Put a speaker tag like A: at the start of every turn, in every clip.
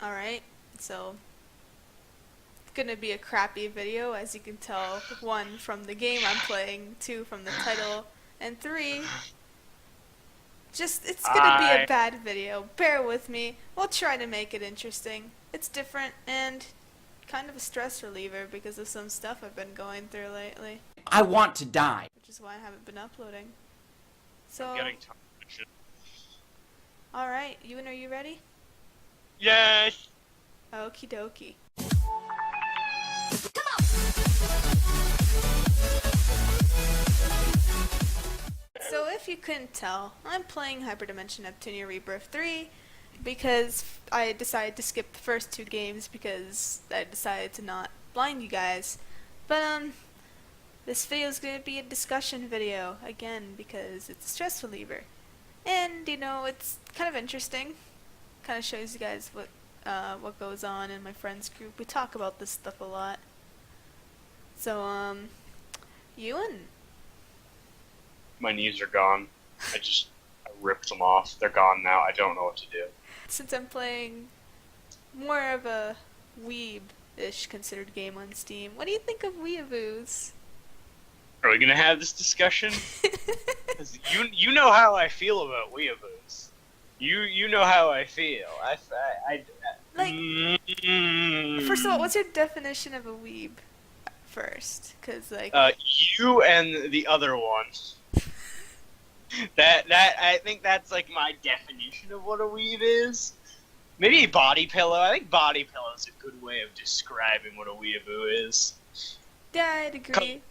A: Alright, so it's gonna be a crappy video, as you can tell. One, from the game I'm playing, two, from the title, and three, just it's gonna be a
B: I
A: bad video. Bear with me. We'll try to make it interesting. It's different and kind of a stress reliever because of some stuff I've been going through lately,
C: I want to die.
A: which is why I haven't been uploading.
B: I'm
A: So,
B: getting tired of shit.
A: alright, Ewan, are you ready?
B: Yes.
A: Okie dokie. So if you couldn't tell, I'm playing Hyperdimension Neptunia Rebirth 3 because I decided to skip the first two games because I decided to not blind you guys. But this video is going to be a discussion video again because it's a stress reliever. And you know, it's kind of interesting. Kind of shows you guys what goes on in my friends group. We talk about this stuff a lot. So Ewan,
B: My knees are gone. I ripped them off. They're gone now. I don't know what to do.
A: since I'm playing more of a Weeb-ish considered game on Steam, what do you think of Weeaboos?
B: Are we gonna have this discussion? 'Cause you know how I feel about weeaboos. You know how I feel.
A: Like,
B: Mm.
A: first of all, what's your definition of a weeb? First, because like,
B: You and the other one. That I think that's like my definition of what a weeb is. Maybe body pillow. I think body pillow is a good way of describing what a weeaboo is.
A: yeah, I'd agree.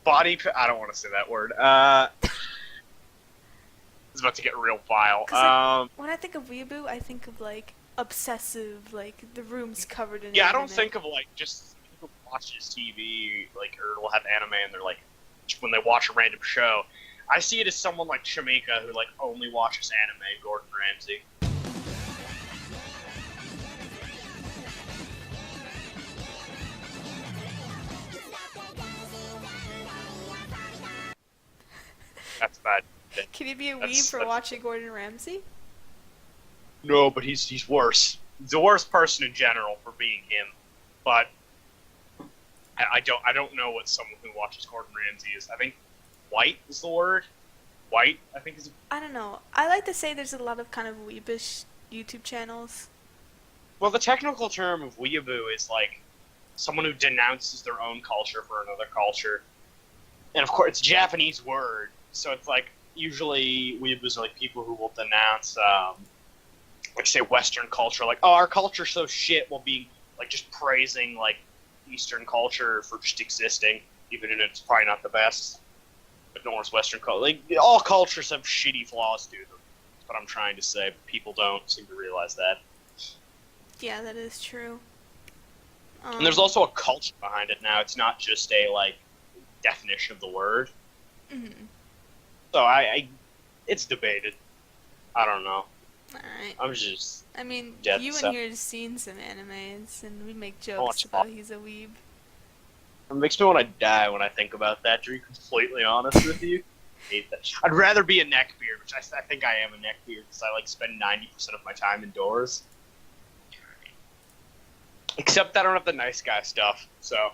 B: I don't want to say that word. It's about to get real vile.
A: 'Cause, like, when I think of weeaboo, I think of like obsessive, like the room's covered in.
B: Yeah, I don't
A: anime.
B: think of like just people who watches TV, like, or will have anime and they're like, when they watch a random show. I see it as someone like Shamika who like only watches anime, Gordon Ramsay. That's bad.
A: Can you be a weeb
B: That's-
A: for
B: that's-
A: watching Gordon Ramsay?
B: No, but he's worse. He's the worst person in general for being him. But I don't know what someone who watches Gordon Ramsay is. I think white is the word. White, I think is.
A: I don't know. I like to say there's a lot of kind of weebish YouTube channels.
B: Well, the technical term of weeaboo is like someone who denounces their own culture for another culture. And of course, it's a Japanese word, so it's like usually weeaboos are like people who will denounce, like say Western culture, like oh our culture's so shit, while being like just praising like Eastern culture for just existing, even if it's probably not the best. But North Western culture, like all cultures have shitty flaws to them. That's what I'm trying to say, but people don't seem to realize that.
A: Yeah, that is true.
B: And there's also a culture behind it now. It's not just a like definition of the word.
A: Mhm.
B: So it's debated. I don't know.
A: Alright.
B: I'm just
A: I mean,
B: dead
A: you
B: set.
A: in here has seen some animes, and we make
B: watch
A: jokes about he's a weeb.
B: It makes me want to die when I think about that. To be completely honest with you, I hate that. I'd rather be a neckbeard, which I think I am a neckbeard because I like spend 90% of my time indoors. Except I don't have the nice guy stuff, so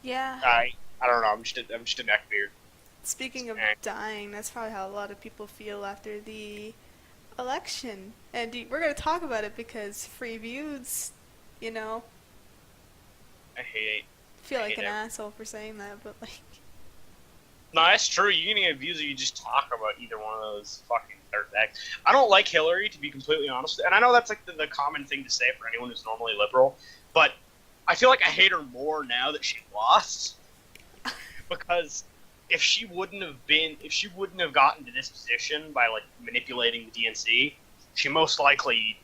A: Yeah.
B: I don't know. I'm just a neckbeard.
A: Speaking of
B: Eh.
A: dying, that's probably how a lot of people feel after the election. And we're going to talk about it because free views, you know,
B: I hate.
A: feel
B: I
A: like
B: hate
A: an
B: it.
A: asshole for saying that, but like,
B: No, that's true. You can get views if you just talk about either one of those fucking dirtbags. I don't like Hillary, to be completely honest. And I know that's like the common thing to say for anyone who's normally liberal, but I feel like I hate her more now that she lost. Because if she wouldn't have gotten to this position by like manipulating the DNC, she most likely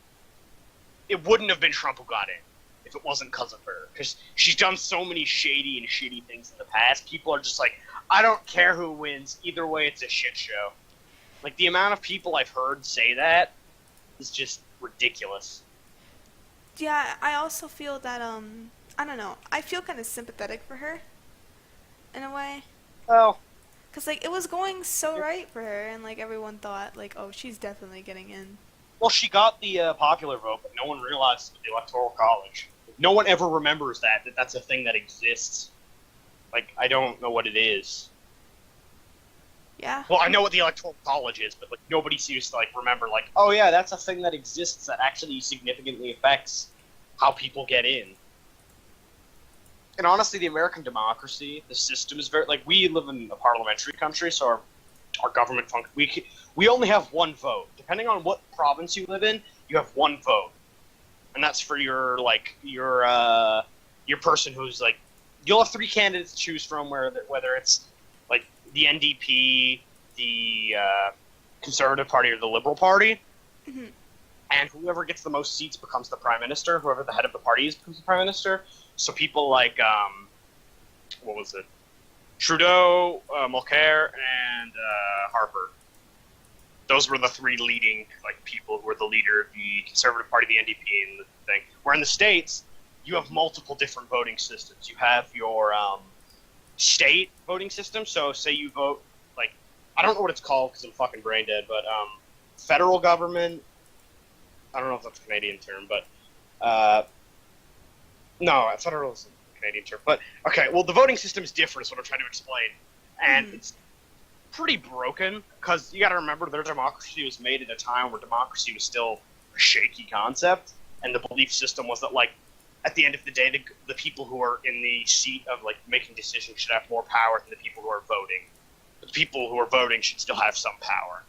B: it wouldn't have been Trump who got in if it wasn't because of her. Because she's done so many shady and shitty things in the past. People are just like, I don't care who wins. Either way, it's a shit show. Like the amount of people I've heard say that is just ridiculous.
A: yeah, I also feel that, I don't know, I feel kind of sympathetic for her, in a way.
B: Well,
A: Because, like, it was going so right for her, and, like, everyone thought, like, oh, she's definitely getting in.
B: Well, she got the popular vote, but no one realized the Electoral College. No one ever remembers that's a thing that exists. Like, I don't know what it is.
A: Yeah.
B: Well, I know what the Electoral College is, but like nobody seems to like remember. Like, oh yeah, that's a thing that exists that actually significantly affects how people get in. And honestly, the American democracy, the system is very like we live in a parliamentary country, so our government function. We only have one vote. Depending on what province you live in, you have one vote, and that's for your person who's like you'll have three candidates to choose from, whether it's like the NDP, the Conservative Party, or the Liberal Party, and whoever gets the most seats becomes the Prime Minister. Whoever the head of the party is becomes the Prime Minister. So people like what was it? Trudeau, Mulcair, and Harper. Those were the three leading like people who were the leader of the Conservative Party, the NDP, and the thing. Where in the States, you have multiple different voting systems. You have your state voting system. So say you vote, like, I don't know what it's called because I'm fucking brain dead, but federal government, I don't know if that's a Canadian term, but no, federal is a Canadian term. But, okay, well, the voting system is different is what I'm trying to explain. And it's pretty broken because you got to remember their democracy was made at a time where democracy was still a shaky concept, and the belief system was that, like, at the end of the day, the people who are in the seat of like making decisions should have more power than the people who are voting. But the people who are voting should still have some power.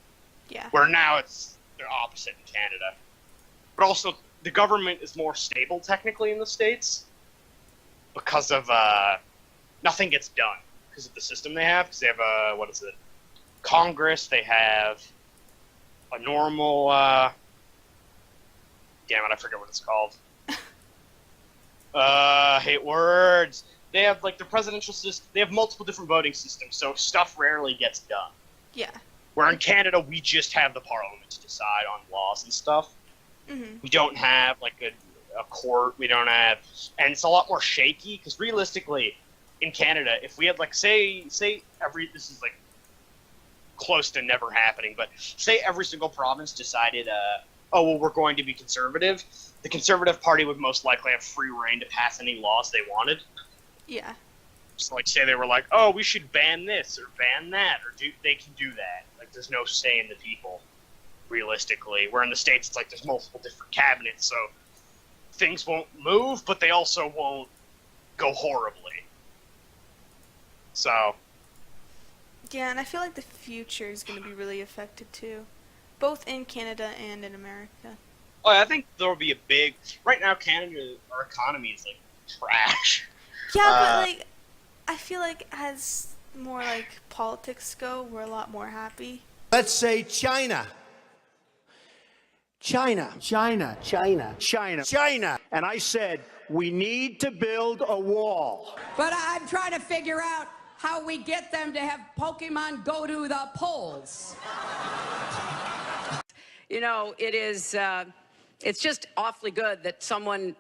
A: Yeah.
B: Where now it's the opposite in Canada. But also, the government is more stable technically in the States because of nothing gets done because of the system they have. Because they have Congress. They have a normal. Damn it! I forget what it's called. Hate words. They have like the presidential system. They have multiple different voting systems, so stuff rarely gets done.
A: Yeah.
B: Where in Canada, we just have the parliament to decide on laws and stuff. We don't have like a court. We don't have, and it's a lot more shaky because realistically, in Canada, if we had like say this is like close to never happening, but say every single province decided, oh well, we're going to be conservative. The Conservative Party would most likely have free reign to pass any laws they wanted.
A: Yeah.
B: So, like, say they were like, oh, we should ban this or ban that, or they can do that. Like, there's no say in the people, realistically. Where in the States, it's like there's multiple different cabinets, so things won't move, but they also won't go horribly. So.
A: Yeah, and I feel like the future is going to be really affected, too. Both in Canada and in America.
B: Oh, I think there will be a big. Right now, Canada, our economy is like trash.
A: Yeah, but like, I feel like as more like politics go, we're a lot more happy.
C: Let's say China. China. China. China. China. China. And I said, we need to build a wall.
D: But I'm trying to figure out how we get them to have Pokemon go to the polls. You know, it's just awfully good that someone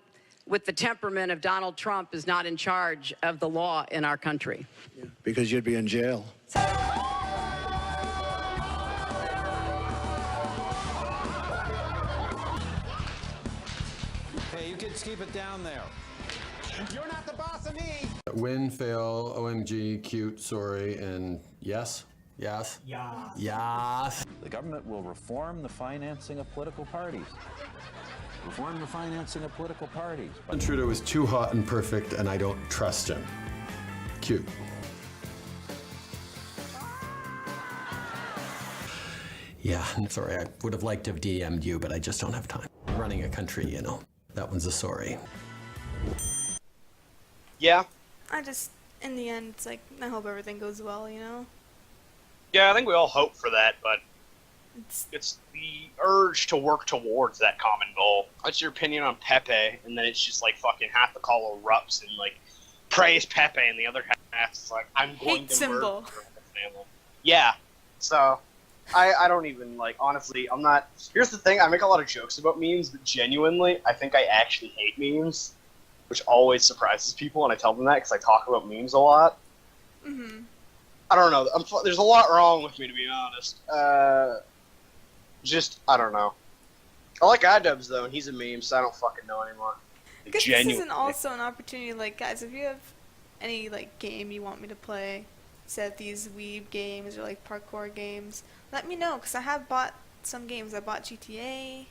D: with the temperament of Donald Trump is not in charge of the law in our country.
C: Yeah, because you'd be in jail.
E: Hey, you kids keep it down there.
C: You're not the boss of me.
F: Win, fail, OMG, cute, sorry, and yes? Yes?
C: Yeah.
F: Yes.
E: The government will reform the financing of political parties. Reform the financing of political parties.
F: Trudeau is too hot and perfect, and I don't trust him. Cute. Yeah, I'm sorry. I would have liked to have DM'd you, but I just don't have time. Running a country, you know. That one's a sorry.
B: Yeah.
A: In the end, it's like, I hope everything goes well, you know?
B: Yeah, I think we all hope for that, but it's the urge to work towards that common goal. What's your opinion on Pepe? And then it's just like fucking half the call erupts and like praise Pepe, and the other half is like, I'm going
A: Hate
B: to
A: symbol.
B: murder the family. Yeah. So I don't even like, honestly, I'm not. Here's the thing: I make a lot of jokes about memes, but genuinely, I think I actually hate memes, which always surprises people when I tell them that because I talk about memes a lot. I don't know. There's a lot wrong with me, to be honest. I don't know.
G: I like iDubbbz though, and he's a meme, so I don't fucking know anymore.
A: I guess
B: Genuine.
A: this isn't also an opportunity, like, guys, if you have any, like, game you want me to play, instead of these Weeb games or, like, parkour games, let me know, because I have bought some games. I bought GTA.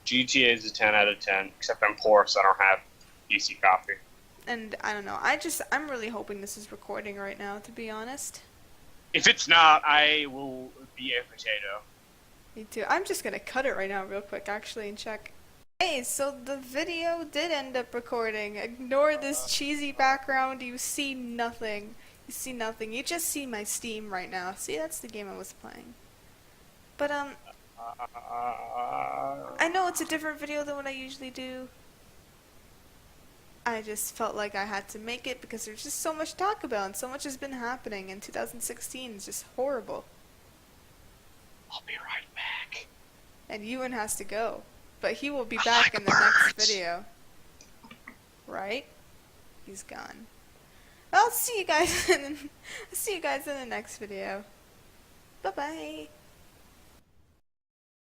B: GTA is a 10 out of 10, except I'm poor, so I don't have PC copy.
A: And I don't know. I'm really hoping this is recording right now, to be honest.
B: If it's not, I will be a potato.
A: Me too. I'm just gonna cut it right now real quick, actually, and check. Hey, so the video did end up recording. Ignore this cheesy background. You see nothing. You see nothing. You just see my Steam right now. See, that's the game I was playing. But, I know it's a different video than what I usually do. I just felt like I had to make it because there's just so much to talk about and so much has been happening, and 2016 is just horrible.
B: I'll be right back.
A: And Ewan has to go. But he will be
B: I
A: back
B: like
A: in the next
B: birds.
A: video. Right? He's gone. I'll see you guys in the next video. Bye-bye.